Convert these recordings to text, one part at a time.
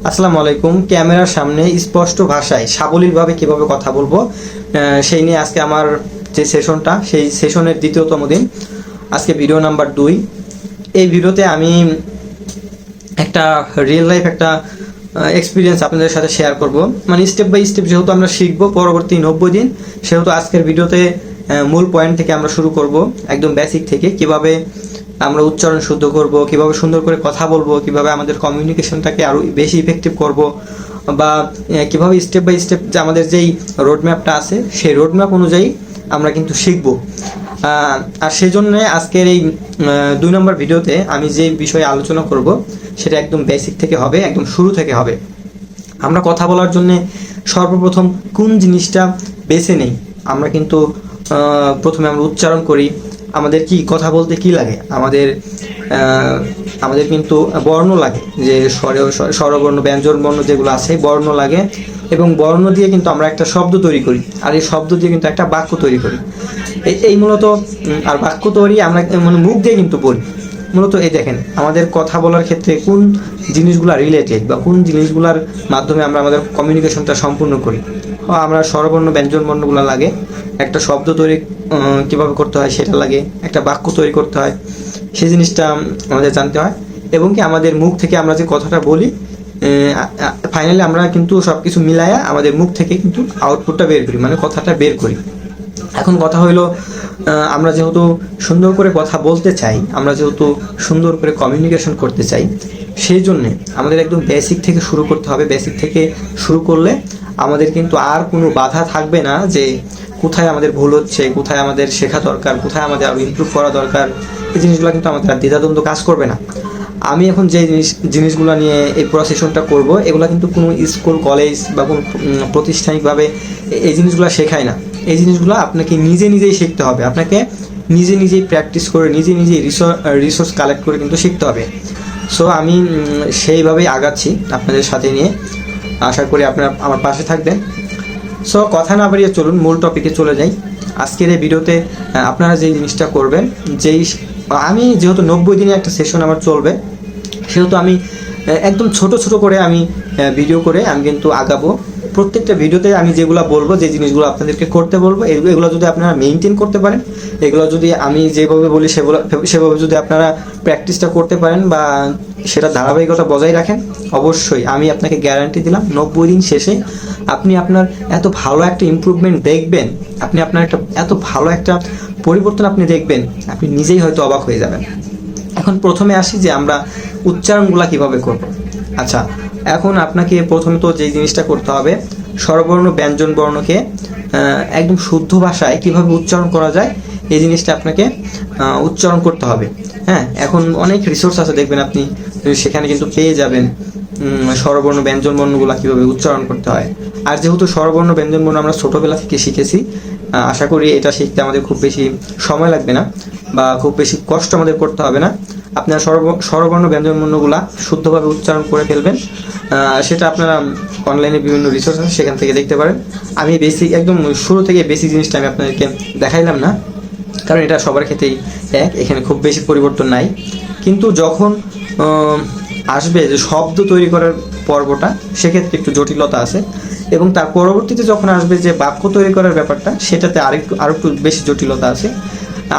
আসসালামু আলাইকুম। ক্যামেরার সামনে স্পষ্ট ভাষায় সাবলীলভাবে কিভাবে কথা বলবো সেই নিয়ে আজকে আমার যে সেশনটা, সেই সেশনের দ্বিতীয়তম দিন। আজকে ভিডিও নাম্বার 2। এই ভিডিওতে আমি একটা রিয়েল লাইফ একটা এক্সপিরিয়েন্স আপনাদের সাথে শেয়ার করব। মানে স্টেপ বাই স্টেপ যেহেতু আমরা শিখবো পরবর্তী 90 দিন, সেহেতু আজকের ভিডিওতে মূল পয়েন্ট থেকে আমরা শুরু করব, একদম বেসিক থেকে। কিভাবে আমরা উচ্চারণ শুদ্ধ করব, কিভাবে সুন্দর করে কথা বলবো, কিভাবে আমাদের কমিউনিকেশনটাকে আরও বেশি ইফেক্টিভ করব, বা কিভাবে স্টেপ বাই স্টেপ যে আমাদের যেই রোডম্যাপটা আছে সেই রোডম্যাপ অনুযায়ী আমরা কিন্তু শিখব। আর সেই জন্য আজকের এই 2 নম্বর ভিডিওতে আমি যে বিষয়ে আলোচনা করব সেটা একদম বেসিক থেকে হবে, একদম শুরু থেকে হবে। আমরা কথা বলার জন্য সর্বপ্রথম কোন জিনিসটা বেছে নেই, আমরা কিন্তু প্রথমে আমরা উচ্চারণ করি। আমাদের কি কথা বলতে কি লাগে, আমাদের কিন্তু বর্ণ লাগে, যে স্বরবর্ণ ব্যঞ্জন বর্ণ যেগুলো আছে বর্ণ লাগে, এবং বর্ণ দিয়ে কিন্তু আমরা একটা শব্দ তৈরি করি, আর এই শব্দ দিয়ে কিন্তু একটা বাক্য তৈরি করি। এই মূলত আর বাক্য তৈরি আমরা মানে মুখ দিয়ে কিন্তু বলি। মূলত এই দেখেন, আমাদের কথা বলার ক্ষেত্রে কোন জিনিসগুলো রিলেটেড বা কোন জিনিসগুলোর মাধ্যমে আমরা আমাদের কমিউনিকেশনটা সম্পূর্ণ করি। আমরা স্বরবর্ণ ব্যঞ্জন বর্ণগুলো লাগে, একটা শব্দ তৈরি কীভাবে করতে হয় সেটা লাগে, একটা বাক্য তৈরি করতে হয় সেই জিনিসটা আমাদের জানতে হয়, এবং কি আমাদের মুখ থেকে আমরা যে কথাটা বলি ফাইনালি আমরা কিন্তু সব কিছু মিলায়া আমাদের মুখ থেকে কিন্তু আউটপুটটা বের করি, মানে কথাটা বের করি। এখন কথা হইলো, আমরা যেহেতু সুন্দর করে কথা বলতে চাই, আমরা যেহেতু সুন্দর করে কমিউনিকেশন করতে চাই, সেই জন্যে আমাদের একদম বেসিক থেকে শুরু করতে হবে। বেসিক থেকে শুরু করলে আমাদের কিন্তু আর কোনো বাধা থাকবে না, যে কোথায় আমাদের ভুল হচ্ছে, কোথায় আমাদের শেখা দরকার, কোথায় আমাদের আরও ইমপ্রুভ করা দরকার। এই জিনিসগুলো কিন্তু আমাদের আর দ্বিধাদ্বন্দ্ব কাজ করবে না। আমি এখন যে জিনিসগুলো নিয়ে এই পুরো সেশনটা করবো, এগুলো কিন্তু কোনো স্কুল কলেজ বা কোনো প্রতিষ্ঠানিকভাবে এই জিনিসগুলো শেখায় না। এই জিনিসগুলো আপনাকে নিজেই শিখতে হবে, আপনাকে নিজেই প্র্যাকটিস করে নিজেই রিসোর্স কালেক্ট করে কিন্তু শিখতে হবে। সো আমি সেইভাবেই আগাচ্ছি আপনাদের সাথে নিয়ে, আশা করি আপনারা আমার পাশে থাকবেন। সো কথা না বাড়িয়ে চলুন মূল টপিকে চলে যাই। আজকের এই ভিডিওতে আপনারা যেই জিনিসটা করবেন, আমি যেহেতু 90 দিনে একটা সেশন আমার চলবে, সেহেতু আমি একদম ছোট করে আমি ভিডিও করে আমি কিন্তু আগাবো। প্রত্যেকটা ভিডিওতে আমি যেগুলো বলবো, যে জিনিসগুলো আপনাদেরকে করতে বলবো, এগুলো যদি আপনারা মেনটেন করতে পারেন, এগুলো যদি আমি যেভাবে বলি সেভাবে যদি আপনারা প্র্যাকটিসটা করতে পারেন বা সেটা ধারাবাহিকতা বজায় রাখেন, অবশ্যই আমি আপনাকে গ্যারান্টি দিলাম 90 দিন শেষে আপনি আপনার এত ভালো একটা ইমপ্রুভমেন্ট দেখবেন, আপনি আপনার একটা এত ভালো একটা পরিবর্তন আপনি দেখবেন, আপনি নিজেই হয়তো অবাক হয়ে যাবেন। এখন প্রথমে আসি যে আমরা উচ্চারণগুলো কিভাবে করব। আচ্ছা, এখন আপনাকে প্রথমে তো যেই জিনিসটা করতে হবে, স্বরবর্ণ ব্যঞ্জন বর্ণকে একদম শুদ্ধ ভাষায় কিভাবে উচ্চারণ করা যায় এই জিনিসটা আপনাকে উচ্চারণ করতে হবে। হ্যাঁ, এখন অনেক রিসোর্স আছে, দেখবেন আপনি সেখানে কিন্তু পেয়ে যাবেন স্বরবর্ণ ব্যঞ্জন বর্ণগুলো কীভাবে উচ্চারণ করতে হয়। আর যেহেতু স্বরবর্ণ ব্যঞ্জন বর্ণ আমরা ছোটোবেলা থেকে শিখেছি, আশা করি এটা শিখতে আমাদের খুব বেশি সময় লাগবে না বা খুব বেশি কষ্ট আমাদের করতে হবে না। আপনার স্বরবর্ণ ব্যঞ্জন বর্ণগুলা শুদ্ধভাবে উচ্চারণ করে ফেলবেন। সেটা আপনারা অনলাইনে বিভিন্ন রিসোর্স আছে, সেখান থেকে দেখতে পারেন। আমি বেসিক একদম শুরু থেকে বেসিক জিনিসটা আমি আপনাদেরকে দেখাইলাম না, কারণ এটা সবার ক্ষেত্রেই এখানে খুব বেশি পরিবর্তন নাই। কিন্তু যখন আসবে যে শব্দ তৈরি করার পর্বটা, সেক্ষেত্রে একটু জটিলতা আছে, এবং তার পরবর্তীতে যখন আসবে যে বাক্য তৈরি করার ব্যাপারটা, সেটাতে আরও একটু বেশি জটিলতা আছে।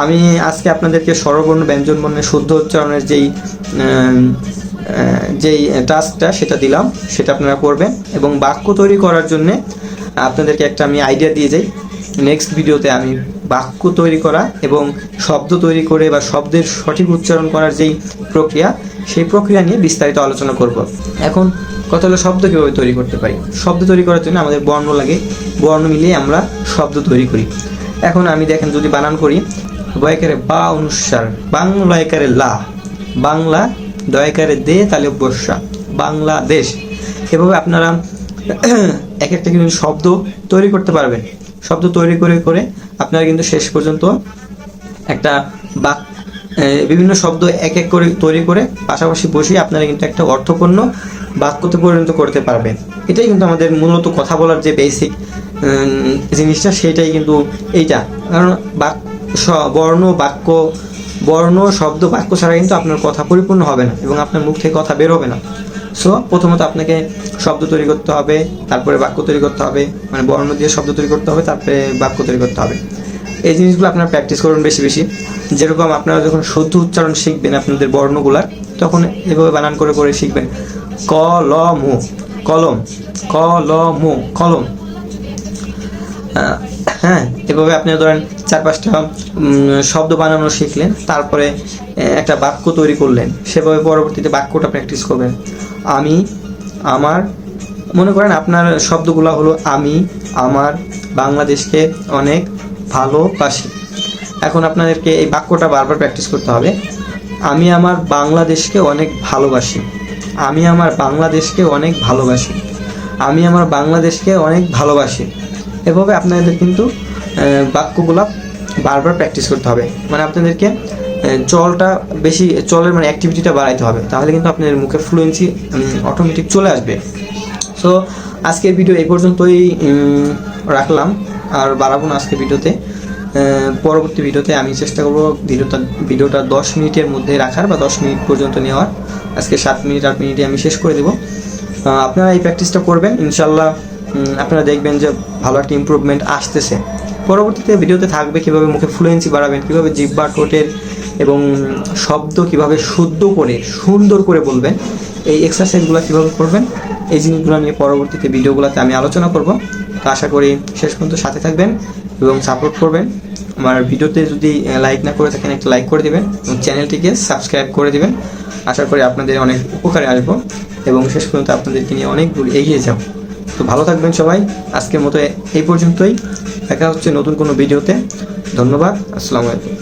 আমি আজকে আপনাদেরকে স্বরবর্ণ ব্যঞ্জন বর্ণের শুদ্ধ উচ্চারণের যেই টাস্কটা সেটা দিলাম, সেটা আপনারা করবেন। এবং বাক্য তৈরি করার জন্যে আপনাদেরকে একটা আমি আইডিয়া দিয়ে যাই। নেক্সট ভিডিওতে আমি বাক্য তৈরি করা এবং শব্দ তৈরি করে বা শব্দের সঠিক উচ্চারণ করার যেই প্রক্রিয়া, সেই প্রক্রিয়া নিয়ে বিস্তারিত আলোচনা করব। এখন কথা হলো, শব্দ কীভাবে তৈরি করতে পারি। শব্দ তৈরি করার জন্য আমাদের বর্ণ লাগে, বর্ণ মিলিয়ে আমরা শব্দ তৈরি করি। এখন আমি দেখেন যদি বানান করি, বয়কারে বা অনুসার, বাংলায়কারে লা, বাংলা, দয়কারে দে, তালে বর্ষা, বাংলাদেশ। এভাবে আপনারা এক একটা কিন্তু শব্দ তৈরি করতে পারবেন। শব্দ তৈরি করে আপনারা কিন্তু শেষ পর্যন্ত একটা বিভিন্ন শব্দ এক করে তৈরি করে পাশাপাশি বসিয়ে আপনারা কিন্তু একটা অর্থপূর্ণ বাক্যতে পরিণত করতে পারবেন। এটাই কিন্তু আমাদের মূলত কথা বলার যে বেসিক জিনিসটা, সেটাই কিন্তু এইটা। কারণ বর্ণ, শব্দ, বাক্য ছাড়া কিন্তু আপনার কথা পরিপূর্ণ হবে না এবং আপনার মুখ থেকে কথা বের হবে না। সো প্রথমত আপনাকে শব্দ তৈরি করতে হবে, তারপরে বাক্য তৈরি করতে হবে, মানে বর্ণ দিয়ে শব্দ তৈরি করতে হবে, তারপরে বাক্য তৈরি করতে হবে। এই জিনিসগুলো আপনারা প্র্যাকটিস করুন বেশি বেশি। যেরকম আপনারা যখন শুদ্ধ উচ্চারণ শিখবেন আপনাদের বর্ণগুলার, তখন এভাবে বানান করে করে শিখবেন। কলম, কলম, কলম, কলম। হ্যাঁ, এভাবে আপনি ধরেন 4-5টা শব্দ বানানো শিখলেন, তারপরে একটা বাক্য তৈরি করলেন, সেভাবে পরবর্তীতে বাক্যটা প্র্যাকটিস করবেন। আমি, আমার, মনে করেন আপনার শব্দগুলো হলো আমি আমার বাংলাদেশকে অনেক ভালোবাসি। এখন আপনাদেরকে এই বাক্যটা বারবার প্র্যাকটিস করতে হবে। আমি আমার বাংলাদেশকে অনেক ভালোবাসি, আমি আমার বাংলাদেশকে অনেক ভালোবাসি, আমি আমার বাংলাদেশকে অনেক ভালোবাসি। এভাবে আপনাদের কিন্তু বাক্যগুলো বারবার প্র্যাকটিস করতে হবে। মানে আপনাদেরকে চলটা বেশি, চলের মানে অ্যাক্টিভিটিটা বাড়াইতে হবে, তাহলে কিন্তু আপনাদের মুখে ফ্লুয়েন্সি অটোমেটিক চলে আসবে। সো আজকের ভিডিও এই পর্যন্তই রাখলাম, আর বাড়াবো না আজকের ভিডিওতে। পরবর্তী ভিডিওতে আমি চেষ্টা করবো ভিডিওটা 10 মিনিটের মধ্যে রাখার, বা 10 মিনিট পর্যন্ত নেওয়ার। আজকে 7 মিনিট 8 মিনিটে আমি শেষ করে দেবো। আপনারা এই প্র্যাকটিসটা করবেন, ইনশাল্লাহ আপনারা দেখবেন যে ভালো একটা ইমপ্রুভমেন্ট আসতেছে। পরবর্তীতে ভিডিওতে থাকবে কীভাবে মুখে ফ্লুয়েন্সি বাড়াবেন, কীভাবে জিহ্বা ঠোঁটের এবং শব্দ কীভাবে শুদ্ধ করে সুন্দর করে বলবেন, এই এক্সারসাইজগুলো কীভাবে করবেন, এই জিনিসগুলো নিয়ে পরবর্তীতে ভিডিওগুলোতে আমি আলোচনা করব। তো আশা করি শেষ পর্যন্ত সাথে থাকবেন এবং সাপোর্ট করবেন। আমার ভিডিওতে যদি লাইক না করে থাকেন, একটা লাইক করে দেবেন এবং চ্যানেলটিকে সাবস্ক্রাইব করে দেবেন। আশা করি আপনাদের অনেক উপকারে আসবো এবং শেষ পর্যন্ত আপনাদেরকে নিয়ে অনেক দূর এগিয়ে যাব। তো ভালো থাকবেন সবাই। আজকের মতো এই পর্যন্তই, দেখা হচ্ছে নতুন কোনো ভিডিওতে। ধন্যবাদ, আসসালামু আলাইকুম।